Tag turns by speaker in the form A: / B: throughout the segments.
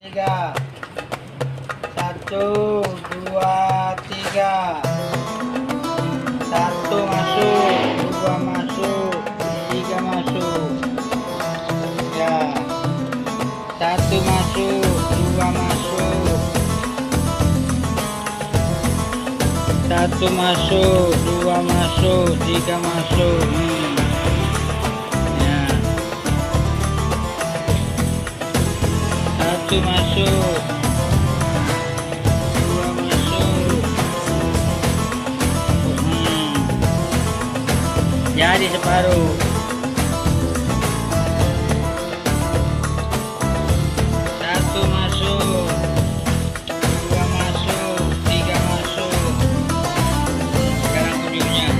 A: Tiga, satu, dua, tiga, satu masuk, dua masuk, tiga masuk, ya, satu masuk, dua masuk, satu masuk, dua masuk, tiga masuk, ya, satu masuk. Jadi separuh. Satu masuk, dua masuk, tiga masuk. Sekarang ujungnya.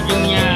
A: Ujungnya.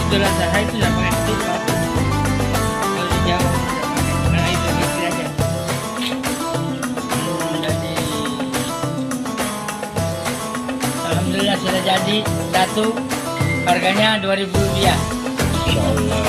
A: Itulah saya itu tidak pakai tutup. Kalau di Jawa tidak pakai, karena itu isi aja. Jadi, alhamdulillah sudah jadi satu. Harganya 2.000 rupiah.
B: Insya Allah.